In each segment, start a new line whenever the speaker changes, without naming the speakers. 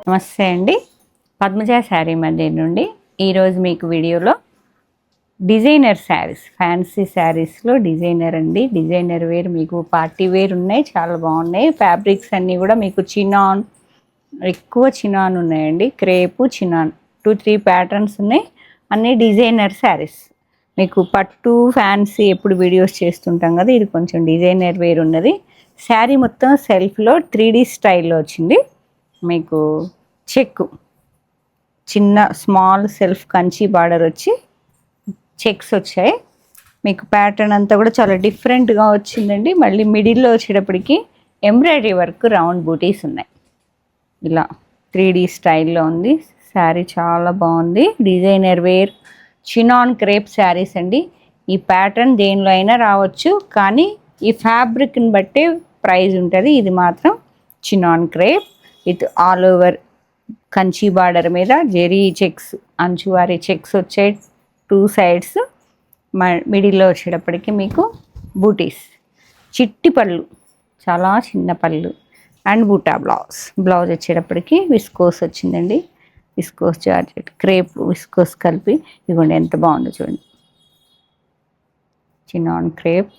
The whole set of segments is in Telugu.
నమస్తే అండి. పద్మజ శారీ మందిర్ నుండి ఈరోజు మీకు వీడియోలో డిజైనర్ శారీస్, ఫ్యాన్సీ శారీస్లో డిజైనర్ అండి. డిజైనర్ వేర్ మీకు పార్టీ వేర్ ఉన్నాయి, చాలా బాగున్నాయి. ఫ్యాబ్రిక్స్ అన్నీ కూడా మీకు చినాన్, ఎక్కువ చినాన్ ఉన్నాయండి. క్రేపు చినాన్ 2-3 ప్యాటర్న్స్ ఉన్నాయి. అన్నీ డిజైనర్ శారీస్. మీకు పట్టు ఫ్యాన్సీ ఎప్పుడు వీడియోస్ చేస్తుంటాం కదా, ఇది కొంచెం డిజైనర్ వేర్ ఉన్నది. శారీ మొత్తం సెల్ఫ్లో 3D స్టైల్లో వచ్చింది. మీకు చెక్ చిన్న స్మాల్ సెల్ఫ్ కంచి బార్డర్ వచ్చి చెక్స్ వచ్చాయి. మీకు ప్యాటర్న్ అంతా కూడా చాలా డిఫరెంట్గా వచ్చిందండి. మళ్ళీ మిడిల్లో వచ్చేటప్పటికి ఎంబ్రాయిడరీ వర్క్, రౌండ్ బూటీస్ ఉన్నాయి. ఇలా 3D స్టైల్లో ఉంది. శారీ చాలా బాగుంది. Designer wear chinon crepe saris అండి. ఈ ప్యాటర్న్ దేనిలో అయినా రావచ్చు, కానీ ఈ ఫ్యాబ్రిక్ని బట్టి ప్రైస్ ఉంటుంది. ఇది మాత్రం chinon crepe with all over Kanchi border మీద జెరీ చెక్స్, అంచువారి చెక్స్ వచ్చాయి 2 సైడ్స్. మిడిల్లో వచ్చేటప్పటికి మీకు బూటీస్, చిట్టి పళ్ళు, చాలా చిన్న పళ్ళు అండ్ బూటా బ్లౌజ్ వచ్చేటప్పటికి విస్కోస్ వచ్చిందండి. విస్కోస్ జార్జెట్, క్రేప్, విస్కోస్ కలిపి ఇదిగోండి ఎంత బాగుందో చూడండి. Chinon crepe,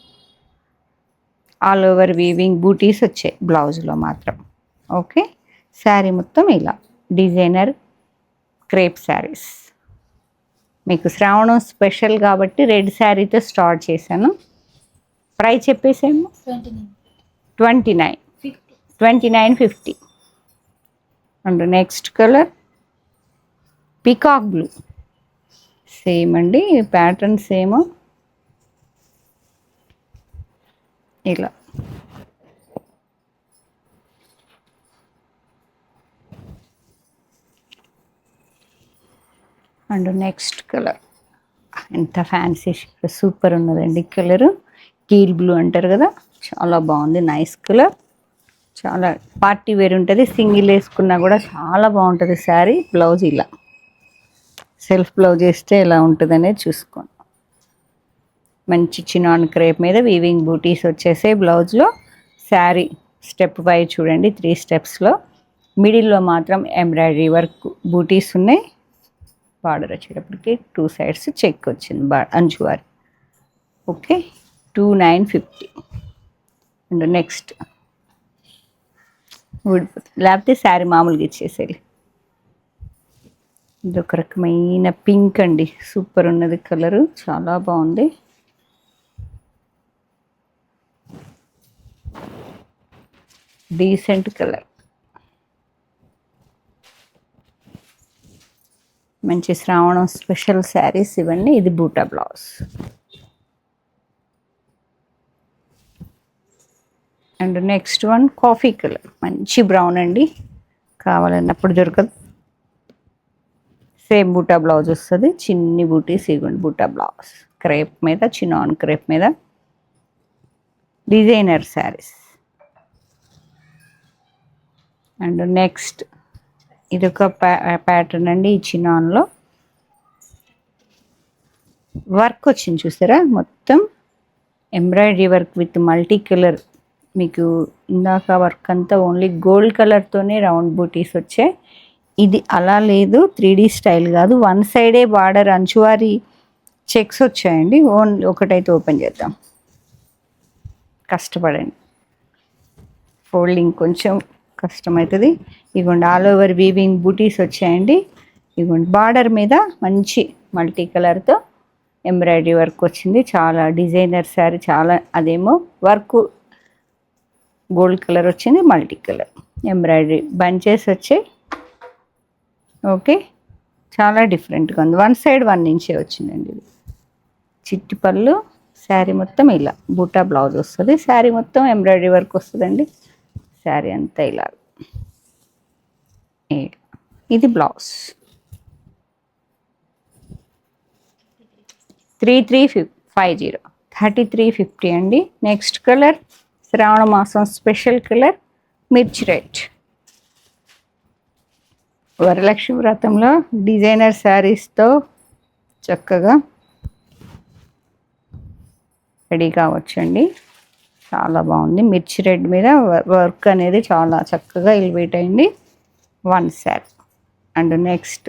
all over weaving butis వచ్చాయి బ్లౌజ్లో మాత్రం. ఓకే, శారీ మొత్తం ఇలా డిజైనర్ క్రేప్ శారీస్. మీకు శ్రావణం స్పెషల్ కాబట్టి రెడ్ శారీతో స్టార్ట్ చేశాను. ప్రైస్ చెప్పేసాము 2950. And next colour peacock blue. Same అండి, ప్యాటర్న్ సేమ్. ఇలా అండ్ నెక్స్ట్ కలర్ ఎంత ఫ్యాన్సీ, సూపర్ ఉన్నదండి కలరు. కీల్ బ్లూ అంటారు కదా, చాలా బాగుంది. నైస్ కలర్, చాలా పార్టీ వేర్ ఉంటుంది. సింగిల్ వేసుకున్నా కూడా చాలా బాగుంటుంది శారీ. బ్లౌజ్ ఇలా సెల్ఫ్ బ్లౌజ్ వేస్తే ఎలా ఉంటుంది అనేది చూసుకోండి. మంచి చినాన్ క్రేప్ మీద వీవింగ్ బూటీస్ వచ్చేసాయి బ్లౌజ్లో. శారీ స్టెప్ వైజ్ చూడండి, 3 స్టెప్స్లో. మిడిల్లో మాత్రం ఎంబ్రాయిడరీ వర్క్ బూటీస్ ఉన్నాయి. బార్డర్ వచ్చేటప్పటికి 2 సైడ్స్ చెక్ వచ్చింది అంచువారి. ఓకే, 2950. అండ్ నెక్స్ట్ ఊడిపోతుంది, లేకపోతే శారీ మామూలుగా ఇచ్చేసేయాలి. ఇది ఒక రకమైన పింక్ అండి, సూపర్ ఉన్నది కలరు, చాలా బాగుంది. డీసెంట్ కలర్, మంచి శ్రావణం స్పెషల్ శారీస్ ఇవన్నీ. ఇది బూటా blouse. And next one coffee colour, మంచి బ్రౌన్ అండి, కావాలన్నప్పుడు దొరకదు. సేమ్ బూటా బ్లౌజ్ వస్తుంది, చిన్ని బూటీస్. ఇవ్వండి బూటా బ్లౌజ్, క్రేప్ మీద, చినాన్ క్రేప్ మీద డిజైనర్ శారీస్. అండ్ నెక్స్ట్ ఇదొక ప్యాటర్న్ అండి. ఈ చినాన్లో వర్క్ వచ్చింది చూసారా, మొత్తం embroidery work with multi colour. మీకు ఇందాక వర్క్ అంతా ఓన్లీ గోల్డ్ కలర్తోనే రౌండ్ బూటీస్ వచ్చాయి. ఇది అలా లేదు, 3D స్టైల్ కాదు, 1 సైడే బార్డర్ అంచువారి చెక్స్ వచ్చాయండి. ఓన్లీ ఒకటైతే ఓపెన్ చేద్దాం, కష్టపడండి, ఫోల్డింగ్ కొంచెం కష్టమవుతుంది. ఇదిగోండి ఆల్ ఓవర్ వీవింగ్ బూటీస్ వచ్చాయండి. ఇదిగోండి బార్డర్ మీద మంచి మల్టీ కలర్తో ఎంబ్రాయిడరీ వర్క్ వచ్చింది. చాలా డిజైనర్ శారీ, చాలా. అదేమో వర్క్ గోల్డ్ కలర్ వచ్చింది, మల్టీ కలర్ ఎంబ్రాయిడరీ బంచెస్ వచ్చాయి. ఓకే, చాలా డిఫరెంట్గా ఉంది. 1 సైడ్ 1 ఇంచే వచ్చిందండి. ఇది చిట్టి పళ్ళు, శారీ మొత్తం ఇలా బూటా బ్లౌజ్ వస్తుంది. శారీ మొత్తం ఎంబ్రాయిడరీ వర్క్ వస్తుందండి. శారీ అంతా ఇలా. ఇది బ్లౌజ్ 3350 అండి. నెక్స్ట్ కలర్ శ్రావణ మాసం స్పెషల్ కలర్ మిర్చి రెడ్. వరలక్ష్మి వ్రతంలో డిజైనర్ శారీస్తో చక్కగా రెడీ కావచ్చండి. చాలా బాగుంది. మిర్చి రెడ్ మీద వర్క్ అనేది చాలా చక్కగా ఎలివేట్ అయింది. One sari. And next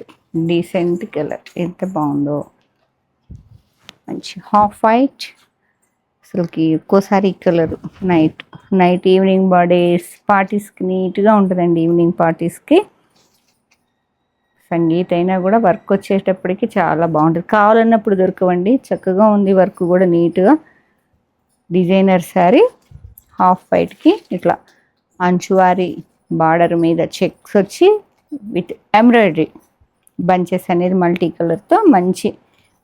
decent colour, ఎంత బాగుందో, మంచి హాఫ్ వైట్. అసలుకి ఒక్కోసారి colour night night evening birthdays పార్టీస్కి నీట్గా ఉంటుందండి. ఈవినింగ్ పార్టీస్కి సంగీత్ అయినా కూడా వర్క్ వచ్చేటప్పటికి చాలా బాగుంటుంది. కావాలన్నప్పుడు దొరకవండి, చక్కగా ఉంది వర్క్ కూడా నీట్గా. డిజైనర్ శారీ హాఫ్ వైట్కి ఇట్లా అంచువారి బార్డర్ మీద చెక్స్ వచ్చి విత్ ఎంబ్రాయిడరీ బంచెస్ అనేది మల్టీ కలర్తో మంచి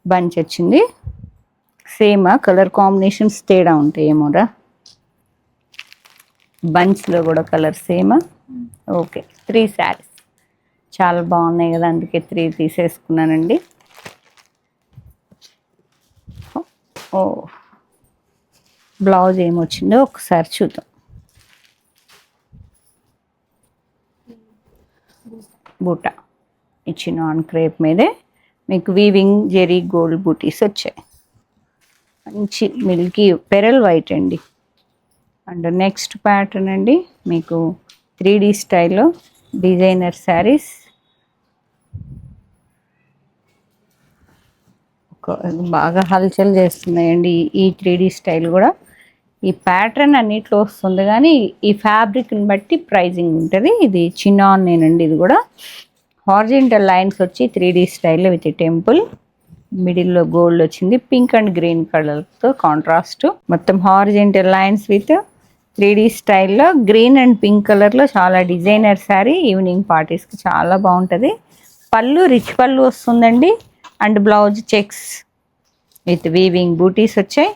బంచ్ వచ్చింది. సేమ్ కలర్ కాంబినేషన్స్ తేడా ఉంటాయి ఏమోరా, బంచ్లో కూడా కలర్ సేమ్. ఓకే, 3 శారీస్ చాలా బాగున్నాయి కదా, అందుకే 3 తీసేసుకున్నానండి. ఓ, బ్లౌజ్ ఏమొచ్చిందో ఒకసారి చూద్దాం. బూటా ఇచ్చిన ఆన్ క్రేప్ మీదే మీకు వీవింగ్ జెరీ గోల్డ్ బూటీస్ వచ్చాయి. మంచి మిల్కీ పెరల్ వైట్ అండి. అండ్ నెక్స్ట్ ప్యాటర్న్ అండి మీకు 3D స్టైల్లో డిజైనర్ శారీస్. బాగా హల్చల్ చేస్తున్నాయండి ఈ 3D స్టైల్ కూడా. ఈ ప్యాటర్న్ అన్నిట్లో వస్తుంది కానీ ఈ ఫ్యాబ్రిక్ని బట్టి ప్రైజింగ్ ఉంటుంది. ఇది చినాన్ నేనండి. ఇది కూడా హార్జెంటల్ లైన్స్ వచ్చి 3D స్టైల్లో విత్ టెంపుల్, మిడిల్లో గోల్డ్ వచ్చింది, పింక్ అండ్ గ్రీన్ కలర్తో కాంట్రాస్ట్. మొత్తం హార్జెంటల్ లైన్స్ విత్ 3D స్టైల్లో గ్రీన్ అండ్ పింక్ కలర్లో చాలా డిజైనర్ శారీ. ఈవినింగ్ పార్టీస్కి చాలా బాగుంటుంది. పళ్ళు రిచ్ పళ్ళు వస్తుందండి. And blouse checks with weaving butis వచ్చాయి.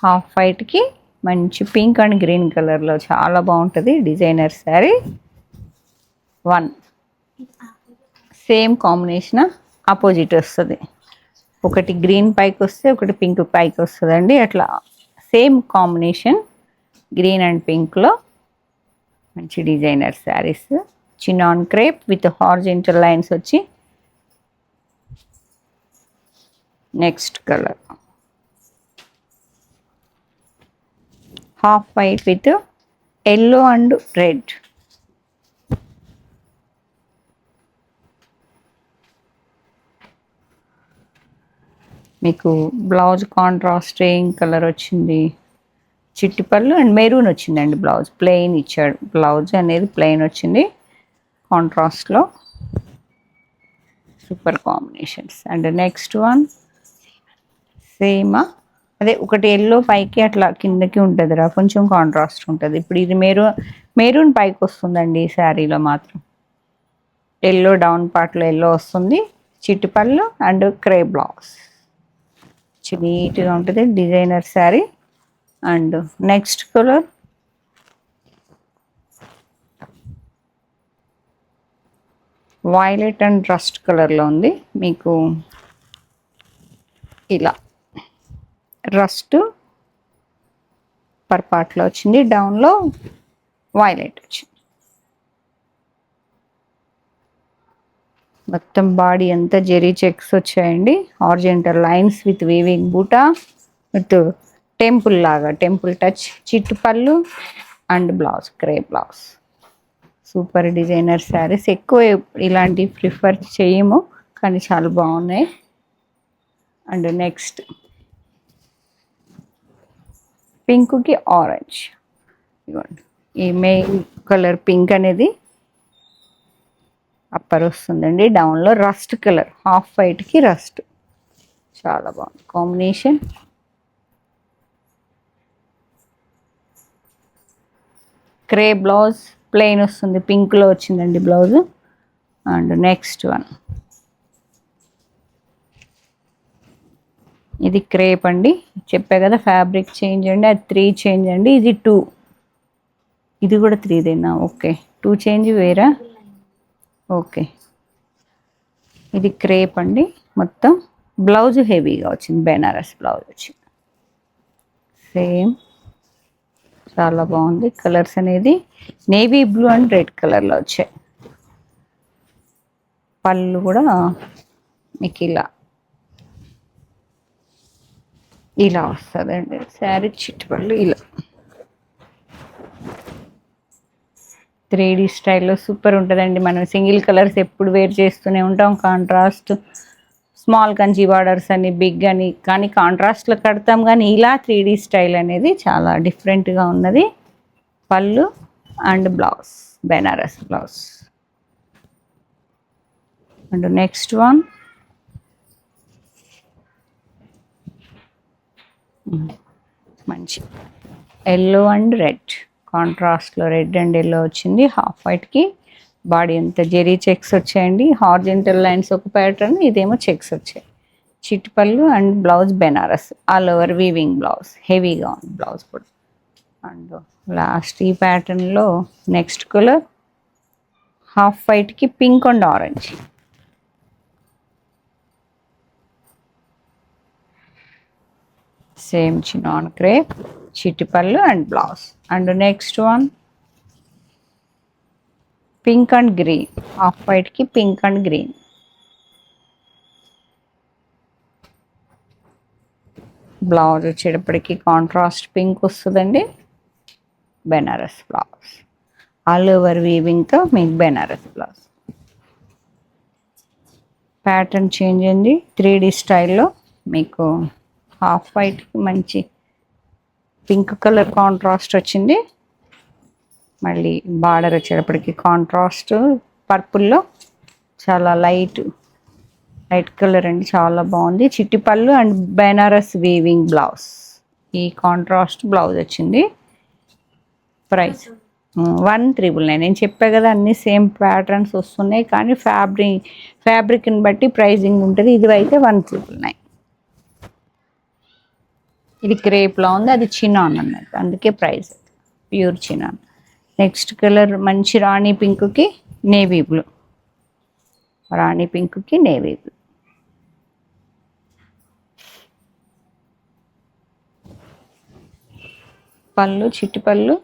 హాఫ్ వైట్కి మంచి పింక్ అండ్ గ్రీన్ కలర్లో చాలా బాగుంటుంది designer sari. 1 same combination opposite వస్తుంది. ఒకటి గ్రీన్ పైకి వస్తే ఒకటి పింక్ పైకి వస్తుందండి. అట్లా సేమ్ కాంబినేషన్ గ్రీన్ అండ్ పింక్లో మంచి designer saris. Chinon crepe with horizontal lines వచ్చి. Next colour half white with yellow and red. మీకు బ్లౌజ్ కాంట్రాస్ట్ రేయింగ్ కలర్ వచ్చింది, చిట్టి పళ్ళు అండ్ మెరూన్ వచ్చిందండి. బ్లౌజ్ ప్లెయిన్ ఇచ్చాడు, బ్లౌజ్ అనేది ప్లెయిన్ వచ్చింది కాంట్రాస్ట్లో. Super combinations. And next one same అదే, ఒకటి ఎల్లో పైకి అట్లా కిందకి ఉంటుందిరా, కొంచెం కాంట్రాస్ట్ ఉంటుంది. ఇప్పుడు ఇది మెరూన్ పైకి వస్తుందండి ఈ శారీలో మాత్రం. ఎల్లో డౌన్ పార్ట్లో ఎల్లో వస్తుంది, చిట్టి పళ్ళు అండ్ క్రే బ్లౌజ్. నీట్గా ఉంటుంది designer sari. And next colour violet and rust కలర్లో ఉంది. మీకు ఇలా రస్ట్ పర్ పార్ట్లో వచ్చింది, డౌన్లో వైలెట్ వచ్చింది. మొత్తం బాడీ అంతా జెరీ చెక్స్ వచ్చాయండి. Horizontal lines with weaving buta with temple లాగా, టెంపుల్ టచ్, చిట్టు పళ్ళు అండ్ బ్లౌజ్ క్రే బ్లౌజ్. Super designer saris. ఎక్కువ ఇలాంటివి ప్రిఫర్ చేయము కానీ చాలా బాగున్నాయి. అండ్ నెక్స్ట్ పింక్కి ఆరెంజ్. ఇవ్వండి, ఈ మెయిన్ కలర్ పింక్ అనేది అప్పర్ వస్తుందండి, డౌన్లో రస్ట్ కలర్, హాఫ్ వైట్కి రస్ట్. చాలా బాగుంది కాంబినేషన్. క్రే బ్లౌజ్ ప్లెయిన్ వస్తుంది, పింక్లో వచ్చిందండి బ్లౌజ్. అండ్ నెక్స్ట్ వన్ ఇది క్రేప్ అండి. చెప్పా కదా ఫ్యాబ్రిక్ చేంజ్ అండి, అది 3 చేంజ్ అండి, ఇది 2. ఇది కూడా 3దేనా? ఓకే, 2 చేంజ్ వేరా. ఓకే, ఇది క్రేప్ అండి. మొత్తం బ్లౌజ్ హెవీగా వచ్చింది, బెనారస్ బ్లౌజ్ వచ్చింది. సేమ్ చాలా బాగుంది. కలర్స్ అనేది నేవీ బ్లూ అండ్ రెడ్ కలర్లో వచ్చాయి. పళ్ళు కూడా మీకు ఇలా వస్తుందండి శారీ, చిట్టు పళ్ళు ఇలా. 3D స్టైల్లో సూపర్ ఉంటుందండి. మనం సింగిల్ కలర్స్ ఎప్పుడు వేర్ చేస్తూనే ఉంటాం. కాంట్రాస్ట్ స్మాల్ కంచి బార్డర్స్ అని బిగ్ అని కానీ కాంట్రాస్ట్లో కడతాం, కానీ ఇలా 3D స్టైల్ అనేది చాలా డిఫరెంట్గా ఉన్నది. పళ్ళు and blouse, Banaras blouse. And next one మంచి ఎల్లో అండ్ రెడ్ కాంట్రాస్ట్లో రెడ్ అండ్ ఎల్లో వచ్చింది. హాఫ్ వైట్కి బాడీ అంతా జెరీ చెక్స్ వచ్చాయండి. హార్జెంటల్ లైన్స్ ఒక ప్యాటర్న్, ఇదేమో చెక్స్ వచ్చాయి. చిట్ పళ్ళు and blouse Banaras all over weaving blouse, హెవీగా ఉంది బ్లౌజ్ కూడా. అండ్ లాస్ట్ ఈ ప్యాటర్న్లో నెక్స్ట్ కలర్ హాఫ్ వైట్కి pink and orange. Same chinon crepe, చిట్టి పళ్ళు and blouse. And next one pink and green, half వైట్కి పింక్ అండ్ గ్రీన్. బ్లౌజ్ వచ్చేటప్పటికి కాంట్రాస్ట్ పింక్ వస్తుందండి. బెనారస్ బ్లౌజ్ ఆల్ ఓవర్ వీవింగ్తో మీకు బెనారస్ బ్లౌజ్. ప్యాటర్న్ చేంజ్ అయింది 3D స్టైల్లో. మీకు హాఫ్ వైట్కి మంచి పింక్ కలర్ కాంట్రాస్ట్ వచ్చింది. మళ్ళీ బార్డర్ వచ్చేటప్పటికి కాంట్రాస్ట్ పర్పుల్లో చాలా లైట్ కలర్ అండి, చాలా బాగుంది. చిట్టి పళ్ళు అండ్ బెనారస్ వీవింగ్ బ్లౌజ్. ఈ కాంట్రాస్ట్ బ్లౌజ్ వచ్చింది. ప్రైస్ 1,999. నేను చెప్పా కదా అన్ని సేమ్ ప్యాటర్న్స్ వస్తున్నాయి, కానీ ఫ్యాబ్రిక్ని బట్టి ప్రైజింగ్ ఉంటుంది. ఇది అయితే 1,999. ఇది క్రేప్లో ఉంది, అది చినాన్ అన్నట్టు, అందుకే price pure chinon. Next colour మంచి రాణి పింక్కి నేవీ బ్లూ, రాణి పింక్కి నేవీ బ్లూ. పళ్ళు చిట్టి పళ్ళు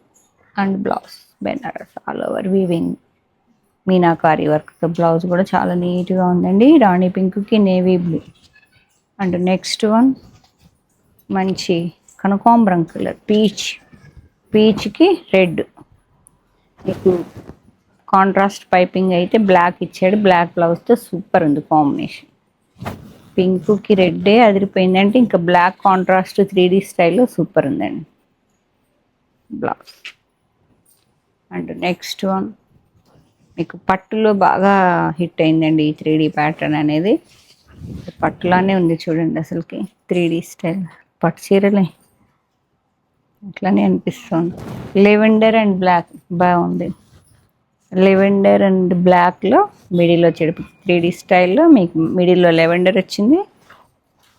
and blouse Banaras all over weaving meenakari వర్క్తో. బ్లౌజ్ కూడా చాలా నీట్గా ఉందండి. రాణి పింక్కి navy blue. And next one మంచి కనకాంబరం కలర్, పీచ్కి రెడ్. మీకు కాంట్రాస్ట్ పైపింగ్ అయితే బ్లాక్ ఇచ్చాడు, బ్లాక్ బ్లౌజ్తో సూపర్ ఉంది కాంబినేషన్. పింక్కి రెడ్డే అదిరిపోయిందంటే ఇంకా బ్లాక్ కాంట్రాస్ట్ 3D స్టైల్లో సూపర్ ఉందండి బ్లౌజ్. అండ్ నెక్స్ట్ వన్ మీకు పట్టులో బాగా హిట్ అయిందండి ఈ 3D ప్యాటర్న్ అనేది. పట్టులానే ఉంది చూడండి, అసలుకి 3D స్టైల్ పట్టు చీరలే అట్లానే అనిపిస్తుంది. లెవెండర్ అండ్ బ్లాక్ బాగుంది. లెవెండర్ అండ్ బ్లాక్లో మిడిల్లో చెడుపు 3D స్టైల్లో మీకు మిడిల్లో లెవెండర్ వచ్చింది,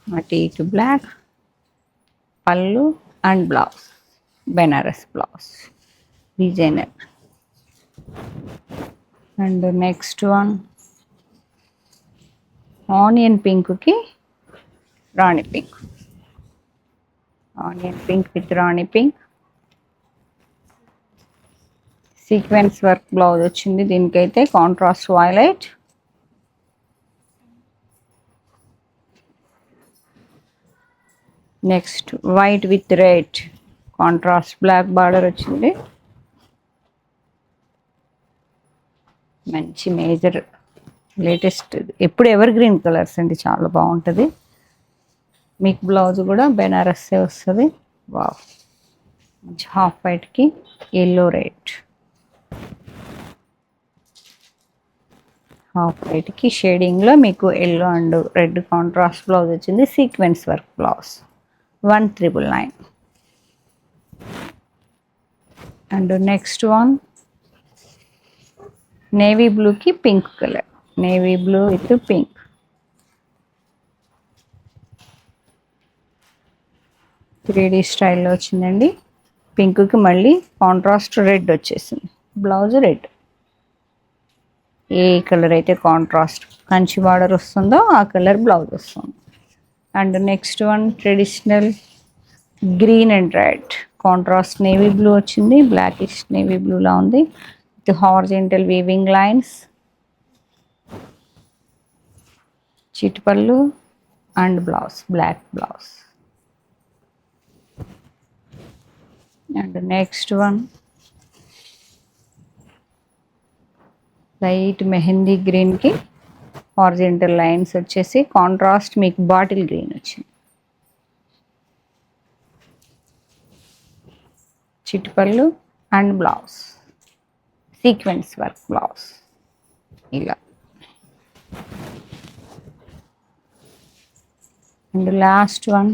అటు ఇటు బ్లాక్. పళ్ళు and blouse Banaras blouse designer. And next one onion పింక్కి rani pink, onion pink with rani pink. Sequence work blouse వచ్చింది దీనికైతే, contrast violet. Next white with red contrast black border వచ్చింది. మంచి మేజర్ లేటెస్ట్ ఎప్పుడు ఎవర్ గ్రీన్ కలర్స్ అండి, చాలా బాగుంటుంది. మీకు బ్లౌజ్ కూడా బెనారస్సే వస్తుంది. వావ్, మంచి హాఫ్ వైట్కి ఎల్లో రెడ్, హాఫ్ వైట్కి షేడింగ్లో మీకు yellow and red contrast blouse వచ్చింది. Sequence work blouse 1,999. And next one navy బ్లూకి pink colour, navy blue with pink. Three స్టైల్లో వచ్చిందండి. పింక్కి మళ్ళీ కాంట్రాస్ట్ రెడ్ వచ్చేసింది. బ్లౌజ్ రెడ్, ఏ కలర్ అయితే కాంట్రాస్ట్ కంచి బార్డర్ వస్తుందో ఆ కలర్ బ్లౌజ్ వస్తుంది. And next one traditional green and red contrast navy blue వచ్చింది. బ్లాకిష్ నేవీ బ్లూలా ఉంది విత్ హార్జెంటల్ వీవింగ్ లైన్స్. చిట్ పళ్ళు and blouse black blouse. And next one light mehndi గ్రీన్కి హారిజాంటల్ లైన్స్ వచ్చేసి కాంట్రాస్ట్ మీకు బాటిల్ గ్రీన్ వచ్చింది. చిట్పళ్ళు and blouse sequence work blouse ఇలా. And last one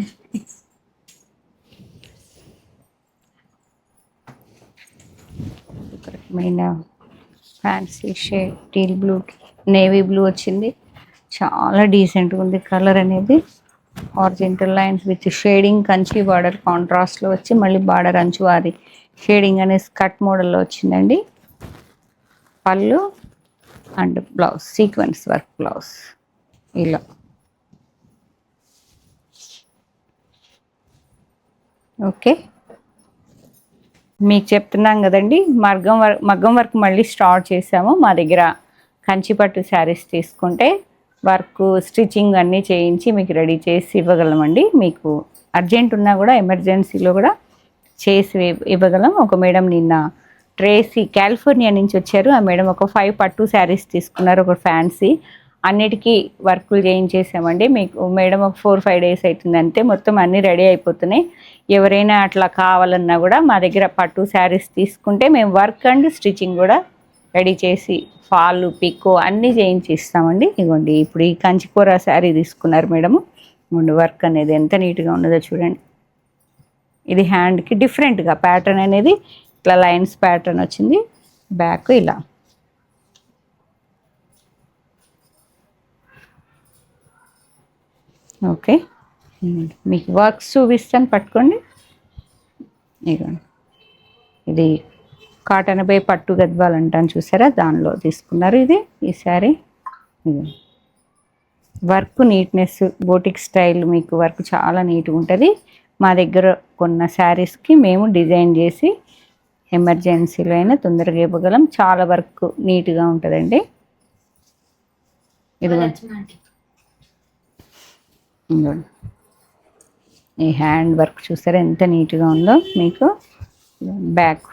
main fancy shade teal blue navy blue వచ్చింది. చాలా డీసెంట్గా ఉంది కలర్ అనేది. Horizontal lines with shading Kanchi border కాంట్రాస్ట్లో వచ్చి మళ్ళీ బార్డర్ అంచు అది షేడింగ్ అనేది కట్ మోడల్లో వచ్చిందండి. పళ్ళు and blouse sequence work blouse ఇలా. ఓకే, మీకు చెప్తున్నాం కదండి, మగ్గం వర్క్ మళ్ళీ స్టార్ట్ చేసాము. మా దగ్గర కంచిపట్టు శారీస్ తీసుకుంటే వర్క్ స్టిచ్చింగ్ అన్నీ చేయించి మీకు రెడీ చేసి ఇవ్వగలమండి. మీకు అర్జెంట్ ఉన్నా కూడా ఎమర్జెన్సీలో కూడా చేసి ఇవ్వగలం. ఒక మేడం నిన్న ట్రేసీ కాలిఫోర్నియా నుంచి వచ్చారు. ఆ మేడం ఒక 5 పట్టు శారీస్ తీసుకున్నారు, ఒక ఫ్యాన్సీ. అన్నిటికీ వర్కులు చేయించేసామండి. మీకు మేడం ఒక 4-5 డేస్ అవుతుంది అంతే, మొత్తం అన్నీ రెడీ అయిపోతున్నాయి. ఎవరైనా అట్లా కావాలన్నా కూడా మా దగ్గర పట్టు శారీస్ తీసుకుంటే మేము వర్క్ అండ్ స్టిచ్చింగ్ కూడా రెడీ చేసి ఫాల్ పిక్కో అన్నీ చేయించి ఇస్తామండి. ఇదిగోండి, ఇప్పుడు ఈ కంచికూర శారీ తీసుకున్నారు మేడము. ఇదిగోండి వర్క్ అనేది ఎంత నీట్గా ఉన్నదో చూడండి. ఇది హ్యాండ్కి డిఫరెంట్గా ప్యాటర్న్ అనేది ఇట్లా లైన్స్ ప్యాటర్న్ వచ్చింది. బ్యాక్ ఇలా. ఓకే, మీకు వర్క్స్ చూపిస్తాను, పట్టుకోండి. ఇదిగోండి, ఇది కాటన్ బై పట్టు గద్వాలు అంటాను చూసారా, దానిలో తీసుకున్నారు ఇది ఈ sari. Work neatness boutique style మీకు వర్క్ చాలా నీట్గా ఉంటుంది. మా దగ్గర కొన్న శారీస్కి మేము డిజైన్ చేసి ఎమర్జెన్సీలో అయినా తొందరగా ఇవ్వగలం. చాలా వర్క్ నీట్గా ఉంటుందండి. ఇదిగోండి, ఈ హ్యాండ్ వర్క్ చూసారా ఎంత నీట్గా ఉందో. మీకు బ్యాక్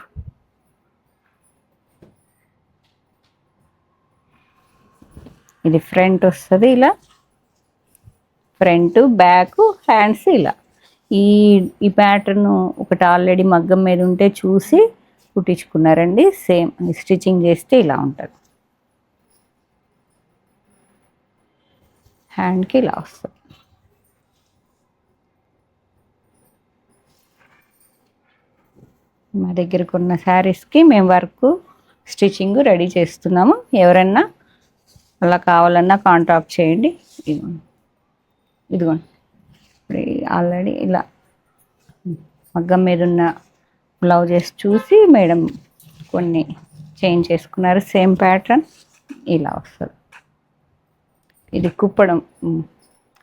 ఇది ఫ్రంట్ వస్తుంది ఇలా, ఫ్రంట్ బ్యాక్ హ్యాండ్స్ ఇలా. ఈ ప్యాటర్న్ ఒకటి ఆల్రెడీ మగ్గం మీద ఉంటే చూసి కుట్టించుకున్నారండి. సేమ్ స్టిచ్చింగ్ చేస్తే ఇలా ఉంటుంది. హ్యాండ్కి ఇలా వస్తుంది. మా దగ్గరకు ఉన్న శారీస్కి మేము వర్క్ స్టిచ్చింగ్ రెడీ చేస్తున్నాము. ఎవరన్నా అలా కావాలన్నా కాంటాక్ట్ చేయండి. ఇదిగోండి ఆల్రెడీ ఇలా మగ్గం మీద ఉన్న బ్లౌజెస్ చూసి మేడం కొన్ని చేంజ్ చేసుకున్నారు. సేమ్ ప్యాటర్న్ ఇలా వస్తుంది. ఇది కుప్పడం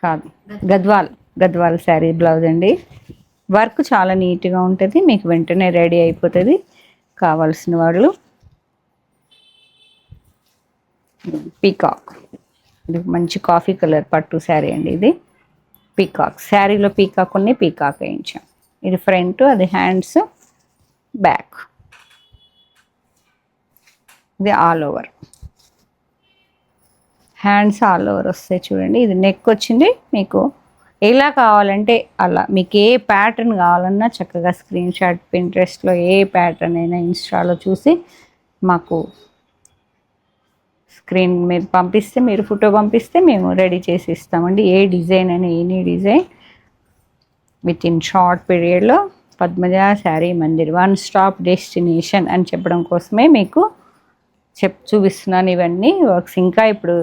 కాదు, గద్వాల్ శారీ బ్లౌజ్ అండి. వర్క్ చాలా నీట్గా ఉంటుంది, మీకు వెంటనే రెడీ అయిపోతుంది. కావాల్సిన వాళ్ళు పీకాక్, ఇది మంచి కాఫీ కలర్ పట్టు శారీ అండి. ఇది పీకాక్ శారీలో పీకాక్ ఉన్నాయి, పీకాక్ వేయించాం. ఇది ఫ్రంట్, అది హ్యాండ్స్, బ్యాక్. ఇది all over hands all over వస్తాయి చూడండి. ఇది నెక్ వచ్చింది. మీకు ఎలా కావాలంటే అలా, మీకు ఏ ప్యాటర్న్ కావాలన్నా చక్కగా స్క్రీన్ షాట్ పింట్రెస్ట్లో ఏ ప్యాటర్న్ అయినా ఇన్స్టాలో చూసి మాకు స్క్రీన్ మీద పంపిస్తే, మీరు ఫోటో పంపిస్తే మేము రెడీ చేసి ఇస్తామండి. ఏ డిజైన్ అయినా any design with in short పీరియడ్లో. Padmaja sari Mandir one stop destination అని చెప్పడం కోసమే మీకు చూపిస్తున్నాను. ఇవన్నీ వర్క్స్ ఇంకా ఇప్పుడు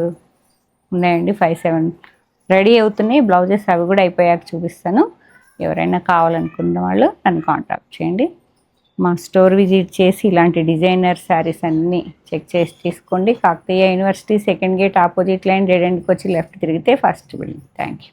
ఉన్నాయండి, 5-7 రెడీ అవుతున్నాయి బ్లౌజెస్. అవి కూడా అయిపోయాక చూపిస్తాను. ఎవరైనా కావాలనుకున్న వాళ్ళు నన్ను కాంటాక్ట్ చేయండి. మా స్టోర్ విజిట్ చేసి ఇలాంటి డిజైనర్ శారీస్ అన్నీ చెక్ చేసి తీసుకోండి. Kakatiya university 2nd gate opposite line red ఎండ్కి వచ్చి లెఫ్ట్ తిరిగితే ఫస్ట్ బిల్డింగ్. Thank you.